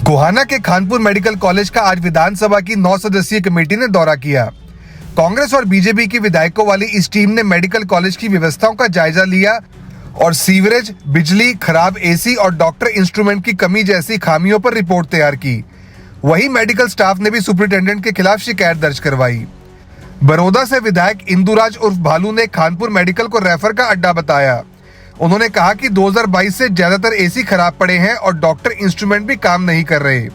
गोहाना के Khanpur medical college का आज विधानसभा की 9 सदस्यीय कमेटी ने दौरा किया। कांग्रेस और बीजेपी के विधायकों वाली इस टीम ने मेडिकल कॉलेज की व्यवस्थाओं का जायजा लिया और सीवरेज, बिजली, खराब एसी और डॉक्टर इंस्ट्रूमेंट की कमी जैसी खामियों पर रिपोर्ट तैयार की। वहीं मेडिकल स्टाफ ने भी सुपरिटेंडेंट के खिलाफ शिकायत दर्ज करवाई। बड़ौदा से विधायक इंदुराज उर्फ भालू ने खानपुर मेडिकल को रेफर का अड्डा बताया। उन्होंने कहा कि 2022 से ज्यादातर एसी खराब पड़े हैं और डॉक्टर इंस्ट्रूमेंट भी काम नहीं कर रहे।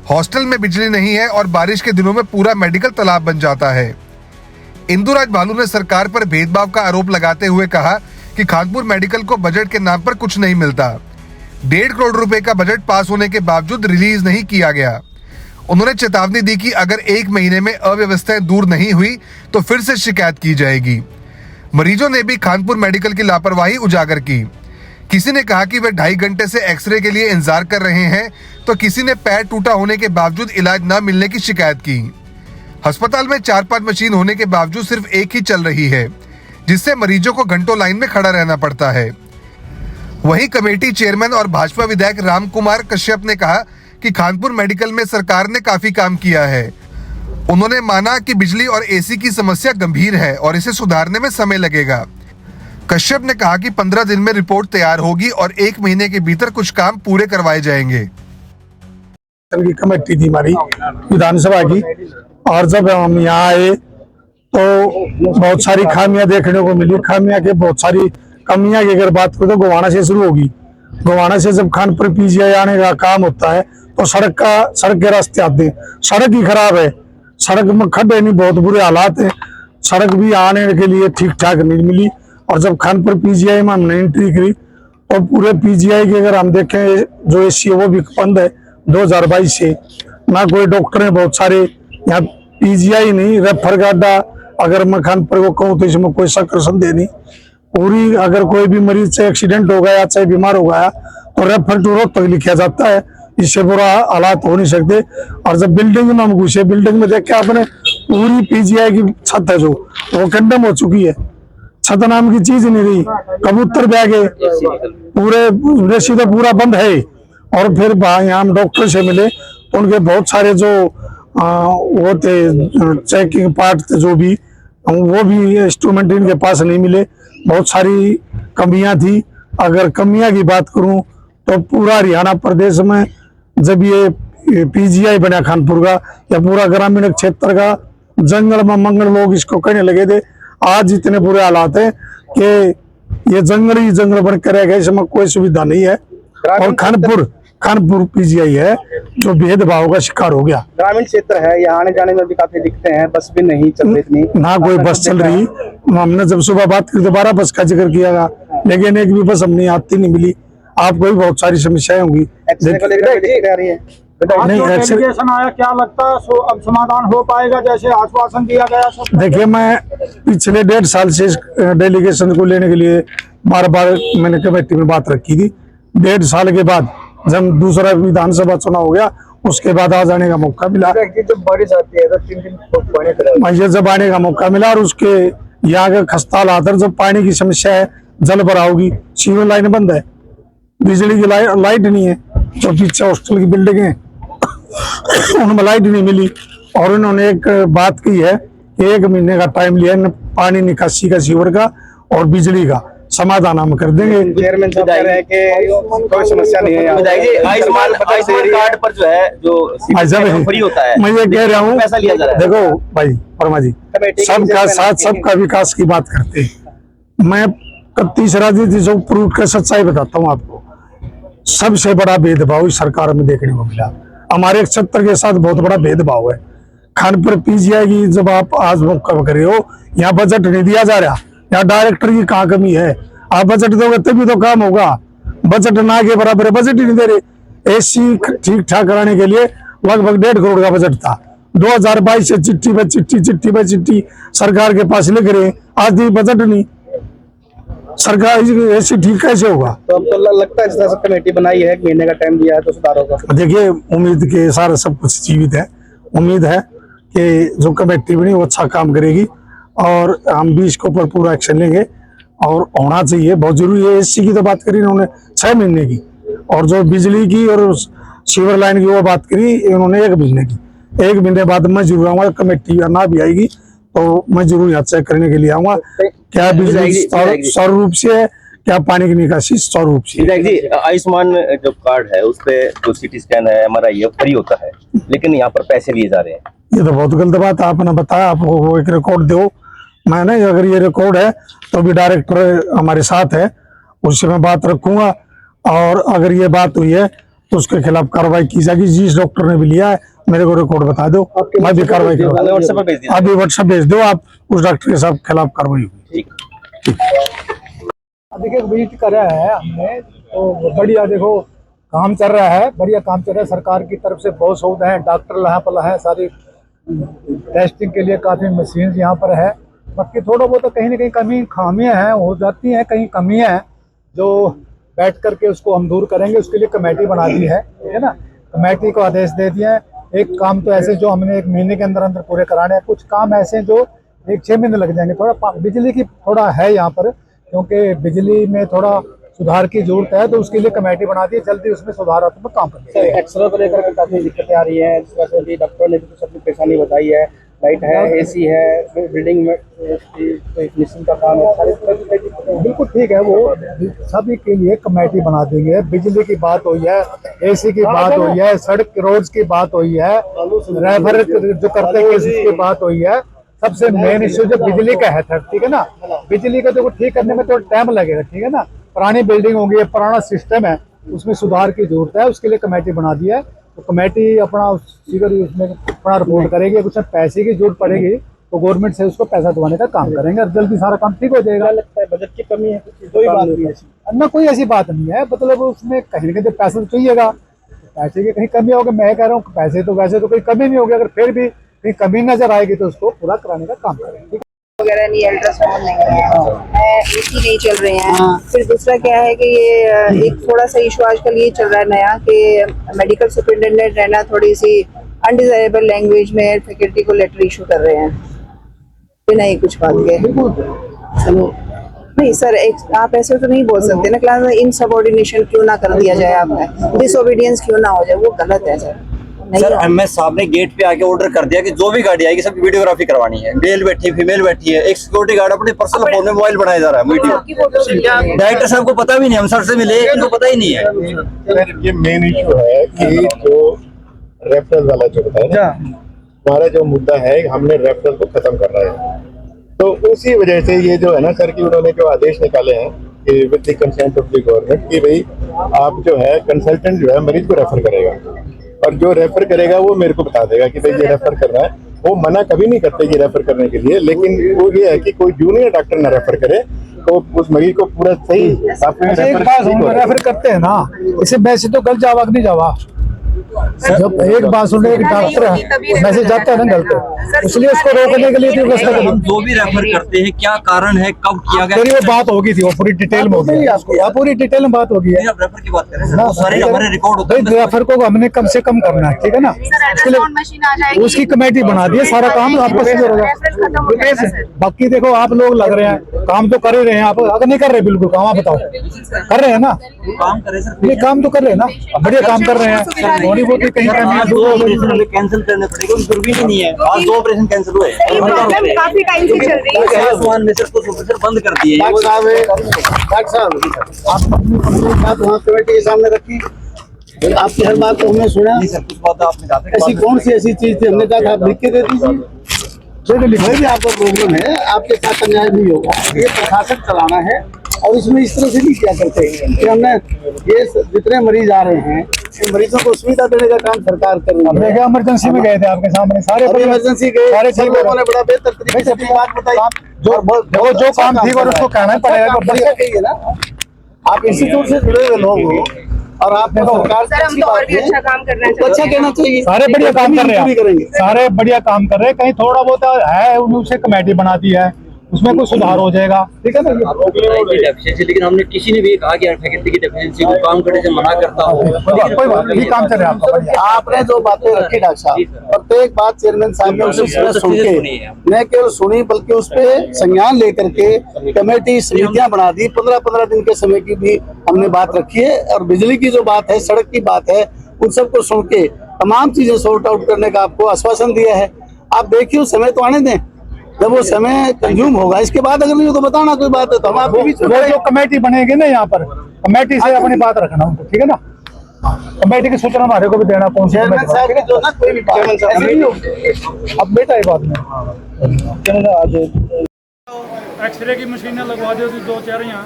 हॉस्टल में बिजली नहीं है और बारिश के दिनों में पूरा मेडिकल तालाब बन जाता है। इंदुराज भालू ने सरकार पर भेदभाव का आरोप लगाते हुए कहा कि खानपुर मेडिकल को बजट के नाम पर कुछ नहीं मिलता। 1.5 करोड़ रुपए का बजट पास होने के बावजूद रिलीज नहीं किया गया। उन्होंने चेतावनी दी कि अगर 1 महीने में अव्यवस्थाएं दूर नहीं हुई तो फिर से शिकायत की जाएगी। मरीजों ने भी खानपुर मेडिकल की लापरवाही उजागर की। किसी ने कहा कि वे 2.5 घंटे से एक्सरे के लिए इंतजार कर रहे हैं, तो किसी ने पैर टूटा होने के बावजूद इलाज न मिलने की शिकायत की। अस्पताल में 4-5 मशीन होने के बावजूद सिर्फ एक ही चल रही है, जिससे मरीजों को घंटों लाइन में खड़ा रहना पड़ता है। वहीं कमेटी चेयरमैन और भाजपा विधायक राम कुमार कश्यप ने कहा कि खानपुर मेडिकल में सरकार ने काफी काम किया है। उन्होंने माना कि बिजली और एसी की समस्या गंभीर है और इसे सुधारने में समय लगेगा। कश्यप ने कहा कि 15 दिन में रिपोर्ट तैयार होगी और 1 महीने के भीतर कुछ काम पूरे करवाए जाएंगे। कमेटी थी हमारी विधानसभा की, और जब हम यहाँ आए तो बहुत सारी खामियां देखने को मिली। खामियां के बहुत सारी कमियां की अगर बात करें तो गोहाना से शुरू होगी। गोहाना से जब खानपुर पीजीआई आने का काम होता है तो सड़क के रास्ते आते हैं, सड़क ही खराब है, सड़क में खड्डे नहीं, बहुत बुरे हालात है। सड़क भी आने के लिए ठीक ठाक नहीं मिली। और जब खानपुर पीजीआई में हमने एंट्री करी तो पूरे पीजीआई के अगर हम देखें जो एसी है वो भी बंद है 2022 से। ना कोई डॉक्टर है, बहुत सारे यहाँ पीजीआई नहीं, रेफर का अड्डा अगर मैं खानपुर को कहूँ तो इसमें कोई शक संदेह नहीं। पूरी अगर कोई भी मरीज से एक्सीडेंट हो गया, चाहे बीमार हो गया तो रेफर टू रोहतक लिखा जाता है। इससे बुरा हालात हो नहीं सकते। और जब बिल्डिंग में हम घुसे, बिल्डिंग में देखे आपने पूरी पीजीआई की छत है जो वो कंडम हो चुकी है। छत नाम की चीज नहीं रही, कबूतर बैगे पूरे रेसी तो पूरा बंद है। और फिर यहाँ हम डॉक्टर से मिले तो उनके बहुत सारे जो वो थे चेकिंग पार्ट थे, जो भी वो भी इंस्ट्रूमेंट इनके पास नहीं मिले। बहुत सारी कमियां थी। अगर कमियां की बात करूं तो पूरा हरियाणा प्रदेश में जब ये पीजीआई बना खानपुर का या पूरा ग्रामीण क्षेत्र का जंगल में मंगल लोग इसको कहने लगे थे। आज इतने बुरे हालात हैं कि ये जंगल ही जंगल बनकर रह गया, इसमें कोई सुविधा नहीं है। और खानपुर पीजीआई है जो भेदभाव का शिकार हो गया। ग्रामीण क्षेत्र है, यहाँ आने जाने में भी काफी दिक्कतें हैं, बस भी नहीं चल रही, ना कोई बस चल रही। हमने जब सुबह बात की तो 12 बस का जिक्र किया, लेकिन एक भी बस हमने आती नहीं मिली। आपको भी बहुत सारी समस्याएं होंगी। नहीं डेलीगेशन आया, क्या लगता है अब समाधान हो पाएगा जैसे आश्वासन दिया गया? देखिए, मैं पिछले 1.5 साल से डेलीगेशन को लेने के लिए बार-बार मैंने कमेटी में बात रखी थी। 1.5 साल के बाद जब दूसरा विधानसभा चुनाव हो गया उसके बाद आ जाने का मौका मिला। जब बारिश आती है तो 3 दिन जब आने का मौका मिला और उसके यहाँ के खस्ता हालात, जब पानी की समस्या है, जल भराव होगी, सीवर लाइन बंद है, बिजली की लाइट नहीं है, जो पीछे हॉस्टल की बिल्डिंग है उनमें लाइट नहीं मिली। और उन्होंने एक बात की है कि 1 महीने का टाइम लिया पानी निकासी का, सीवर का और बिजली का समाधान हम कर देंगे। चेयरमैन साहब कह रहे हैं कि कोई समस्या नहीं है। आयुष्मान कार्ड पर जो है जो फ्री होता है, मैं ये कह रहा हूँ, पैसा लिया जा रहा है। देखो भाई वर्मा जी, सबका साथ सबका विकास की बात करते हैं। मैं तीसरा दिन जो प्रूफ कर सच्चाई बताता हूँ आपको। सबसे बड़ा भेदभाव इस सरकार में देखने को मिला। हमारे क्षेत्र के साथ बहुत बड़ा भेदभाव है। खानपुर पीजीआई की जब आप आज मौका कर रहे हो, यहाँ बजट नहीं दिया जा रहा, यहाँ डायरेक्टर की कहाँ कमी है? आप बजट दोगे तभी तो काम होगा। बजट ना के बराबर बजट ही नहीं दे रहे। एसी ठीक ठाक कराने के लिए लगभग 1.5 करोड़ का बजट था। 2022 से चिट्ठी पे चिट्ठी सरकार के पास लिख रहे हैं, आज भी बजट नहीं। सरकार ऐसी ठीक कैसे होगा? तो अब तो लगता है जिस तरह से कमेटी बनाई है, 1 महीने का टाइम दिया है तो सुधार होगा। देखिए, उम्मीद के सारा सब कुछ जीवित है। उम्मीद है कि जो कमेटी बनी वो अच्छा काम करेगी और हम भी इसके ऊपर पूरा एक्शन लेंगे और होना चाहिए, बहुत जरूरी है। एससी की तो बात करी इन्होंने 6 महीने की, और जो बिजली की और सीवर लाइन की वो बात करी इन्होंने 1 महीने की। 1 महीने बाद मैं जरूर आऊंगा, कमेटी ना भी आएगी तो मैं जरूर यहाँ चेक करने के लिए आऊंगा क्या बिजली सौर रूप से है, क्या पानी की निकासी सौर रूप से। विधायक जी, आयुष्मान जो कार्ड है उस पे जो सिटी स्कैन है, MRI है, फ्री होता है, लेकिन यहाँ पर पैसे लिए जा रहे हैं। ये तो बहुत गलत बात है। आपने बताया, आप वो एक रिकॉर्ड दो। मैंने अगर ये रिकॉर्ड है तो भी डायरेक्टर हमारे साथ है, उससे मैं बात रखूंगा, और अगर ये बात हुई है तो उसके खिलाफ कार्रवाई की जाएगी। जिस डॉक्टर ने भी लिया है मेरे को रिकॉर्ड बता दो, मैं भी कार्रवाई करूँगा। अभी व्हाट्सएप भेज दो आप, उस डॉक्टर के साथ खिलाफ कार्रवाई होगी। देखिए विजिट करा है हमने, तो बढ़िया देखो काम चल रहा है, बढ़िया काम चल रहा है। सरकार की तरफ से बहुत सुविधा है, डॉक्टर यहाँ पर है, सारी टेस्टिंग के लिए काफ़ी मशीन यहाँ पर है। बाकी थोड़ा बहुत तो कहीं ना कहीं कमी खामियाँ हैं, हो जाती हैं कहीं कमियाँ हैं, जो बैठ करके उसको हम दूर करेंगे। उसके लिए कमेटी बना दी है, ठीक है ना। कमेटी को आदेश दे दिया है। एक काम तो ऐसे जो हमने 1 महीने के अंदर अंदर पूरे कराने हैं, कुछ काम ऐसे जो 1-6 महीने लग जाएंगे। थोड़ा बिजली की थोड़ा है यहाँ पर, क्योंकि बिजली में थोड़ा सुधार की जरूरत है, तो उसके लिए कमेटी बना दी है, जल्दी उसमें सुधारात्मक काम करेंगे। एक्सरे को लेकर के काफी दिक्कतें आ रही है, जिस वजह से डॉक्टर ने भी कुछ अपनी परेशानी बताई है। लाइट है, एसी है, बिल्डिंग में फिनिशिंग का काम है, सारी बिल्कुल ठीक है। वो सभी के लिए कमेटी बना देंगे। बिजली की बात हुई है, एसी की बात हुई है, सड़क रोड्स की बात हुई है, रेफर जो करते हैं की बात हुई है। सबसे मेन इश्यू जो बिजली का है, ठीक है ना। बिजली का जो ठीक करने में थोड़ा टाइम लगेगा, ठीक है ना। पुरानी बिल्डिंग होगी, पुराना सिस्टम है, उसमें सुधार की जरूरत है। उसके लिए कमेटी बना दी है, तो कमेटी अपना उसमें अपना रिपोर्ट करेगी। कुछ पैसे की जरूरत पड़ेगी तो गवर्नमेंट से उसको पैसा दिलवाने का काम करेंगे, और जल्दी सारा काम ठीक हो जाएगा। लगता है बजट की कमी है, कोई बात नहीं है ना, कोई ऐसी बात नहीं है। मतलब उसमें कहीं ना कहीं पैसा तो चाहिएगा, पैसे की कहीं कमी होगी। मैं कह रहा हूँ पैसे तो वैसे तो कोई कमी नहीं होगी, अगर फिर भी कहीं कमी नजर आएगी तो उसको पूरा कराने का काम करेंगे। वगैरह नहीं, अल्ट्रासाउंड नहीं है, एसी नहीं चल रहे हैं। फिर दूसरा क्या है कि ये एक थोड़ा सा इशू आजकल ये चल रहा है नया, कि मेडिकल सुपरिटेंडेंट रहना थोड़ी सी अनडिजायरेबल लैंग्वेज में फैकल्टी को लेटर इशू कर रहे हैं बिना ही कुछ बात के। चलो नहीं सर, एक आप ऐसे तो नहीं बोल सकते ना, क्लास में इनसबऑर्डिनेशन क्यों ना कर दिया जाए, आपने डिसओबीडियंस क्यों ना हो जाए, वो गलत है सर। सर एमएस साहब ने गेट पे आके ऑर्डर कर दिया कि जो भी गाड़ी आएगी सबकी वीडियोग्राफी करवानी है। मेल बैठी है, फीमेल बैठी है, एक सिक्योरिटी गार्ड अपने पर्सनल फोन में मोबाइल बनाया जा रहा है वीडियो। डायरेक्टर साहब को पता भी नहीं, हम सर से मिले, इनको पता ही नहीं है। सर ये मेन इशू है कि जो रेफरल वाला जो बताया ना, हमारा जो मुद्दा है हमने रेफरल को खत्म कर रहा है, तो उसी वजह से ये जो है ना सर कि उन्होंने जो आदेश निकाले हैं कि with the consent of the government कि भाई आप जो है कंसल्टेंट जो है मरीज को रेफर करेगा, और जो रेफर करेगा वो मेरे को बता देगा कि भाई ये रेफर करना है। वो मना कभी नहीं करते ये रेफर करने के लिए, लेकिन वो ये है कि कोई जूनियर डॉक्टर ना रेफर करे तो उस मरीज को पूरा सही रेफर करते हैं ना। इसे वैसे तो गलत जवाब नहीं जवाब, जब एक बात सुन एक डॉक्टर है मैसेज जाता है ना गलत, इसलिए उसको रोकने के लिए व्यवस्था करें। जो भी रेफर करते हैं क्या कारण है, कब किया गया, तेरी वो बात होगी थी, वो पूरी डिटेल में होगी, पूरी डिटेल में बात होगी। रेफर की बात करें, वो सारे हमारे रिकॉर्ड होते हैं। रेफर को हमने कम से कम करना है, ठीक है ना। उसके लिए उसकी कमेटी बना दी है, सारा काम आपको सही होगा। बाकी देखो आप लोग लग रहे हैं, काम तो कर ही रहे हैं आप, अगर नहीं कर रहे बिल्कुल काम, आप बताओ कर रहे हैं ना, काम करें सर, ये काम तो कर रहे हैं ना, बढ़िया काम कर रहे हैं। थोड़ी बहुत कहीं कैंसिल करने पड़ेगा, दूरबीन ही नहीं है। आज 2 ऑपरेशन कैंसिल हुए, काफी टाइम से चल रही है। आयुष्मान में सर कुछ ऑपरेशन बंद कर दिए। डॉक्टर साहब आप अपनी बात वहाँ कमेटी के सामने रखी, आपकी हर बात को हमने सुना। सर कुछ बात आपने कहा ऐसी कौन सी ऐसी चीज थी, हमने कहा आप लिख के दे दीजिए, जो लिखा भी आपका प्रॉब्लम है, आपके साथ अन्याय नहीं होगा। ये प्रशासन चलाना है, और इसमें इस तरह से नहीं किया करते कि हमने ये जितने मरीज आ रहे हैं इन मरीजों को सुविधा देने का काम सरकार कर रही है। इमरजेंसी में गए थे आपके सामने, सारे इमरजेंसी गए, सारे सब लोगों ने बड़ा बेहतर तरीके से अपनी बात बताई। जो काम ठीक और उसको कहना पड़ेगा, कहिए ना। आप इंस्टीट्यूट से जुड़े हुए लोग हो, और आपने सरकार सर हम तो और भी अच्छा काम करना तो अच्छा कहना चाहिए। सारे बढ़िया काम कर रहे हैं, सारे बढ़िया काम कर रहे हैं। कहीं थोड़ा बहुत है उसे कमेटी बना दी है, उसमें कुछ सुधार हो जाएगा। ठीक है ना। डेफिशिएंसी, लेकिन हमने किसी ने भी कहा कि फैकल्टी की डेफिशिएंसी को काम करने से मना करता हो। कोई बात नहीं, काम चल रहा है आपका बढ़िया। आपने जो बातें रखी डॉक्टर साहब, प्रत्येक बात चेयरमैन साहब ने उसी समय सुन के, न केवल सुनी बल्कि उस पे संज्ञान लेकर के कमेटी समितियां बना दी। 15-15 दिन के समय की भी हमने बात रखी है। और बिजली की जो बात है, सड़क की बात है, उन सबको सुन के तमाम चीजें सॉर्ट आउट करने का आपको आश्वासन दिया है। आप देखिए उस समय तो आने दें, जब वो समय कंज्यूम होगा, इसके बाद अगर नहीं हो तो बताना, कोई बात है तो हम आपके बीच में जो कमेटी बनेगी ना यहाँ पर, कमेटी से अपनी बात रखना उनको, ठीक है ना। कमेटी की सूचना हमारे को भी देना, कौन सी चेयरमैन साहब की जो ना कोई भी बात ऐसे नहीं होगी। अब बेटा एक बात में एक्सरे की मशीनें लगवा दो जी, 2-4 यहाँ।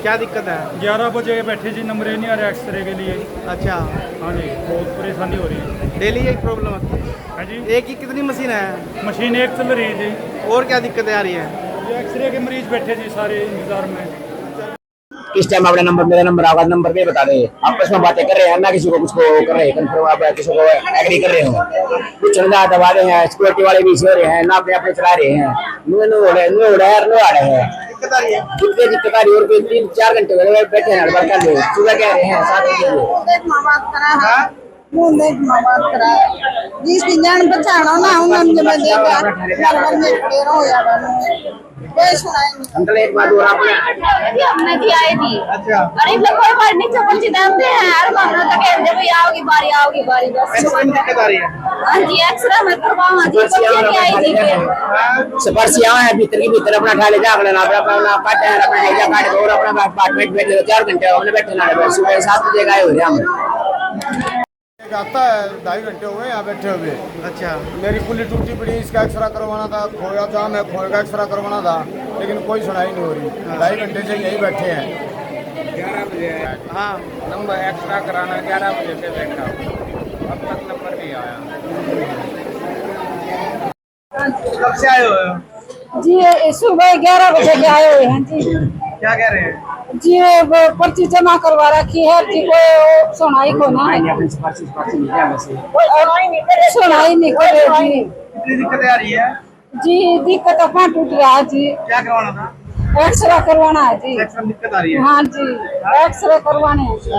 क्या दिक्कत है? 11 बजे बैठे जी, नंबर नहीं आ रहा एक्सरे के लिए। अच्छा, हाँ जी, बहुत परेशानी हो रही है। डेली यही प्रॉब्लम है? हाँ जी, एक ही कितनी मशीन है? मशीन एक चल रही है जी। और क्या दिक्कतें आ रही है? ये एक्सरे के मरीज बैठे जी सारे इंतजार में। किस टाइम अपना नंबर, मेरा नंबर आगा, नंबर पे बता दे। आपस में बातें कर रहे हैं ना, किसी को कुछ को कर रहे हैं कंफर्म, आप किसी को एग्री कर रहे हो, कुछ चंदा दबा रहे हैं, सिक्योरिटी वाले भी सो रहे हैं ना, अपने अपने चला रहे हैं। दिक्कत आ रही है और 3-4 घंटे बैठे हैं, हड़बड़ कर रहे हैं। सुबह कह रहे हैं 7 बजे जिसकी जान बचाना ना उन्होंने जब देगा अंकल एक बात और आपने हमने दी आई थी। अच्छा, अरे लोग कोई बार नीचे बच्चे जानते हैं हर मामला तक कहते भाई आओगी बारी बस। ऐसे में दिक्कत आ रही है? हां जी, एक्सरे में करवाऊं जी, बच्चे की आई थी। स्पर्श यहाँ है, भीतर की भीतर अपना खा ले जा, अपना काटे हैं, अपना ले जा काट और अपना अपार्टमेंट में 4 घंटे हमने बैठे ना, सुबह 7 बजे गए हो रहे हम। आता है 2.5 घंटे हो गए यहाँ बैठे हुए। अच्छा, मेरी पुली टूटी पड़ी, इसका एक्सरा करवाना था, खोया जाम है, खोए का एक्सरा करवाना था, लेकिन कोई सुनाई नहीं हो रही। 2.5 घंटे से यही बैठे हैं। 11 बजे हाँ, नंबर एक्सरा कराना 11 बजे से बैठा, अब तक नंबर नहीं आया। कब से आए हुए हो? जी सुबह 11 बजे के आए हुए हैं जी। क्या कह रहे हैं? जी वो पर्ची जमा करवा रखी है जी, कोई सुनाई को ना है, सुनाई नहीं कर रही जी। कितनी दिक्कतें आ रही है? जी दिक्कत अपना टूट रहा है जी, क्या करवाना था? एक्सरे करवाना है जी। एक्सरे में दिक्कत आ रही है? हाँ जी, एक्सरे करवाने हैं जी।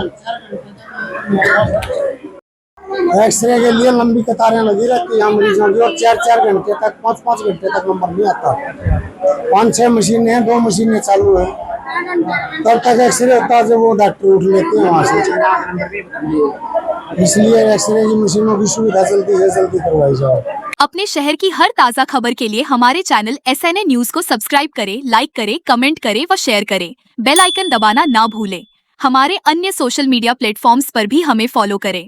एक्सरे के लिए लंबी कतारें लगी रहती हैं मरीजों की, और 4-4 घंटे तक, 5-5 घंटे तक नंबर नहीं आता। 5-6 मशीनें हैं, 2 मशीनें चालू हैं, तब तक एक्सरे होता है जब वो डॉक्टर उठ लेते हैं वहाँ से। इसलिए एक्सरे की मशीनों की सुविधा जल्दी से जल्दी करवाई जाए। अपने शहर की हर ताज़ा खबर के लिए हमारे चैनल SNA न्यूज़ को सब्सक्राइब करें, लाइक करें, कमेंट करें व शेयर करें। बेल आइकन दबाना ना भूलें। हमारे अन्य सोशल मीडिया प्लेटफॉर्म्स पर भी हमें फॉलो करें।